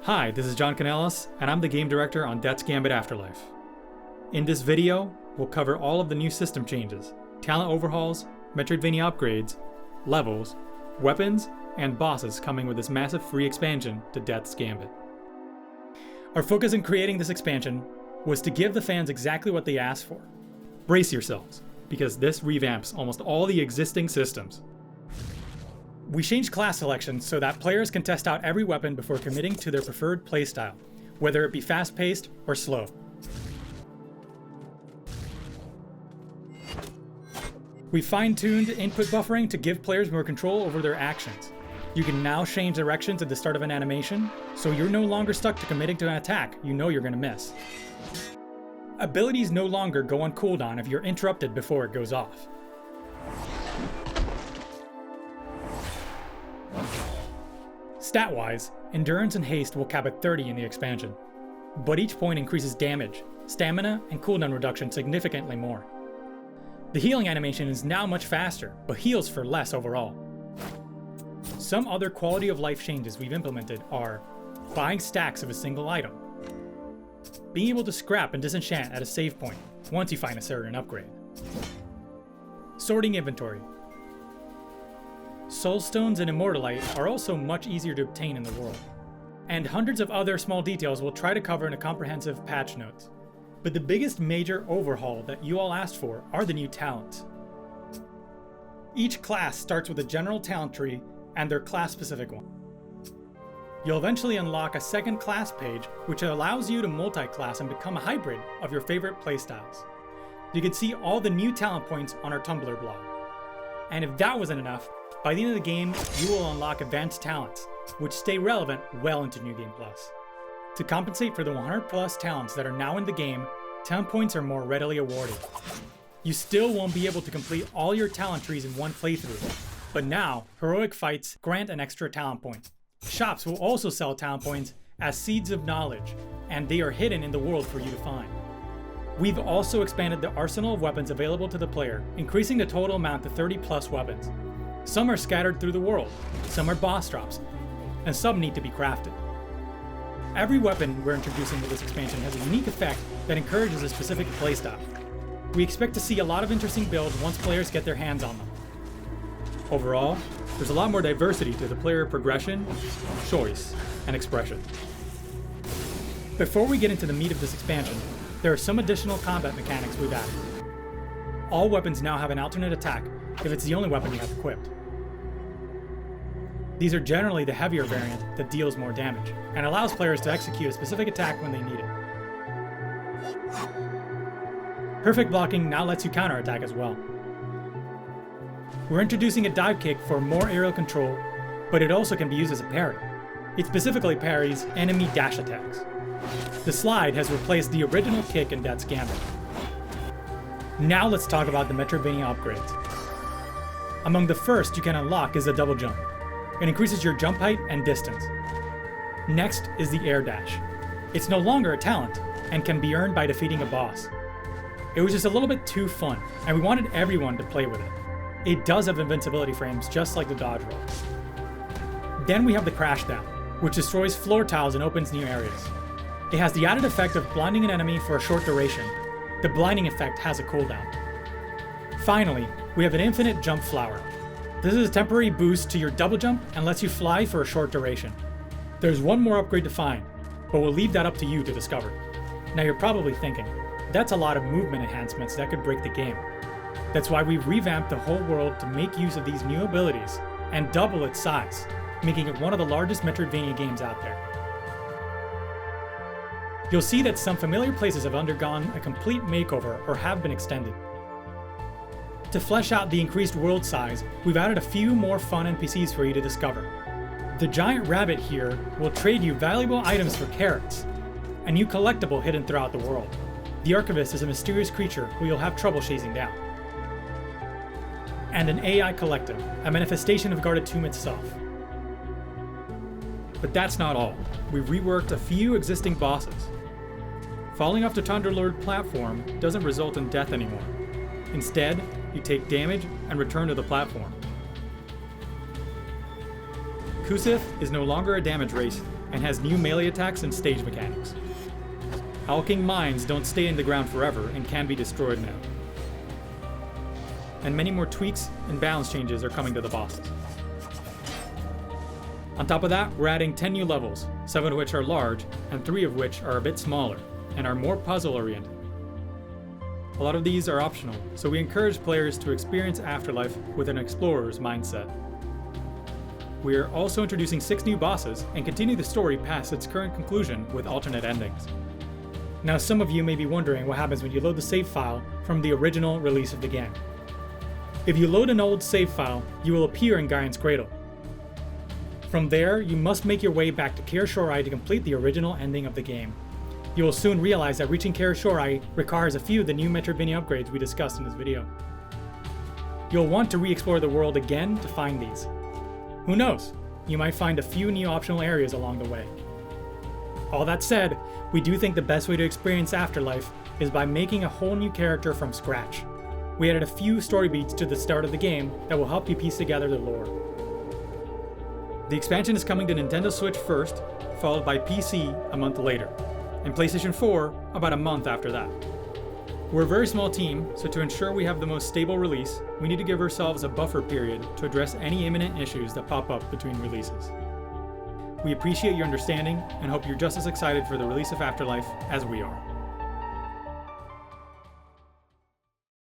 Hi, this is John Canellis, and I'm the game director on Gambit Afterlife. In this video, we'll cover all of the new system changes, talent overhauls, Metropania upgrades, levels, weapons, and bosses coming with this massive free expansion to Death's Gambit. Our focus in creating this expansion was to give the fans exactly what they asked for. Brace yourselves, because this revamps almost all the existing systems. We changed class selection so that players can test out every weapon before committing to their preferred playstyle, whether it be fast-paced or slow. We fine-tuned input buffering to give players more control over their actions. You can now change directions at the start of an animation, so you're no longer stuck to committing to an attack you know you're going to miss. Abilities no longer go on cooldown if you're interrupted before it goes off. Stat-wise, Endurance and Haste will cap at 30 in the expansion, but each point increases damage, stamina, and cooldown reduction significantly more. The healing animation is now much faster, but heals for less overall. Some other quality of life changes we've implemented are buying stacks of a single item, being able to scrap and disenchant at a save point once you find a certain upgrade, sorting inventory. Soulstones and Immortalite are also much easier to obtain in the world, and hundreds of other small details we'll try to cover in a comprehensive patch notes. But the biggest major overhaul that you all asked for are the new talents. Each class starts with a general talent tree and their class-specific one. You'll eventually unlock a second class page, which allows you to multi-class and become a hybrid of your favorite playstyles. You can see all the new talent points on our Tumblr blog. And if that wasn't enough, by the end of the game, you will unlock advanced talents, which stay relevant well into New Game Plus. To compensate for the 100 plus talents that are now in the game, talent points are more readily awarded. You still won't be able to complete all your talent trees in one playthrough, but now, heroic fights grant an extra talent point. Shops will also sell talent points as seeds of knowledge, and they are hidden in the world for you to find. We've also expanded the arsenal of weapons available to the player, increasing the total amount to 30 plus weapons. Some are scattered through the world, some are boss drops, and some need to be crafted. Every weapon we're introducing with this expansion has a unique effect that encourages a specific playstyle. We expect to see a lot of interesting builds once players get their hands on them. Overall, there's a lot more diversity to the player progression, choice, and expression. Before we get into the meat of this expansion, there are some additional combat mechanics we've added. All weapons now have an alternate attack if it's the only weapon you have equipped. These are generally the heavier variant that deals more damage, and allows players to execute a specific attack when they need it. Perfect blocking now lets you counterattack as well. We're introducing a dive kick for more aerial control, but it also can be used as a parry. It specifically parries enemy dash attacks. The slide has replaced the original kick in Death's Gambit. Now let's talk about the Metropania upgrades. Among the first you can unlock is the double jump. It increases your jump height and distance. Next is the air dash. It's no longer a talent, and can be earned by defeating a boss. It was just a little bit too fun, and we wanted everyone to play with it. It does have invincibility frames just like the dodge roll. Then we have the crash down, which destroys floor tiles and opens new areas. It has the added effect of blinding an enemy for a short duration. The blinding effect has a cooldown. Finally, we have an infinite jump flower. This is a temporary boost to your double jump and lets you fly for a short duration. There's one more upgrade to find, but we'll leave that up to you to discover. Now you're probably thinking, that's a lot of movement enhancements that could break the game. That's why we've revamped the whole world to make use of these new abilities and double its size, making it one of the largest Metroidvania games out there. You'll see that some familiar places have undergone a complete makeover or have been extended. To flesh out the increased world size, we've added a few more fun NPCs for you to discover. The giant rabbit here will trade you valuable items for carrots, a new collectible hidden throughout the world. The Archivist is a mysterious creature who you'll have trouble chasing down. And an AI collective, a manifestation of Guarded Tomb itself. But that's not all. We've reworked a few existing bosses. Falling off the Thunderlord platform doesn't result in death anymore. Instead, you take damage and return to the platform. Kusith is no longer a damage race and has new melee attacks and stage mechanics. Owl King mines don't stay in the ground forever and can be destroyed now. And many more tweaks and balance changes are coming to the bosses. On top of that, we're adding 10 new levels, 7 of which are large, and 3 of which are a bit smaller, and are more puzzle-oriented. A lot of these are optional, so we encourage players to experience Afterlife with an explorer's mindset. We are also introducing 6 new bosses and continue the story past its current conclusion with alternate endings. Now some of you may be wondering what happens when you load the save file from the original release of the game. If you load an old save file, you will appear in Gaian's Cradle. From there, you must make your way back to Kaer Shorai to complete the original ending of the game. You will soon realize that reaching Kaer Shorai requires a few of the new Metropania upgrades we discussed in this video. You'll want to re-explore the world again to find these. Who knows, you might find a few new optional areas along the way. All that said, we do think the best way to experience Afterlife is by making a whole new character from scratch. We added a few story beats to the start of the game that will help you piece together the lore. The expansion is coming to Nintendo Switch first, followed by PC a month later, and PlayStation 4 about a month after that. We're a very small team, so to ensure we have the most stable release, we need to give ourselves a buffer period to address any imminent issues that pop up between releases. We appreciate your understanding and hope you're just as excited for the release of Afterlife as we are.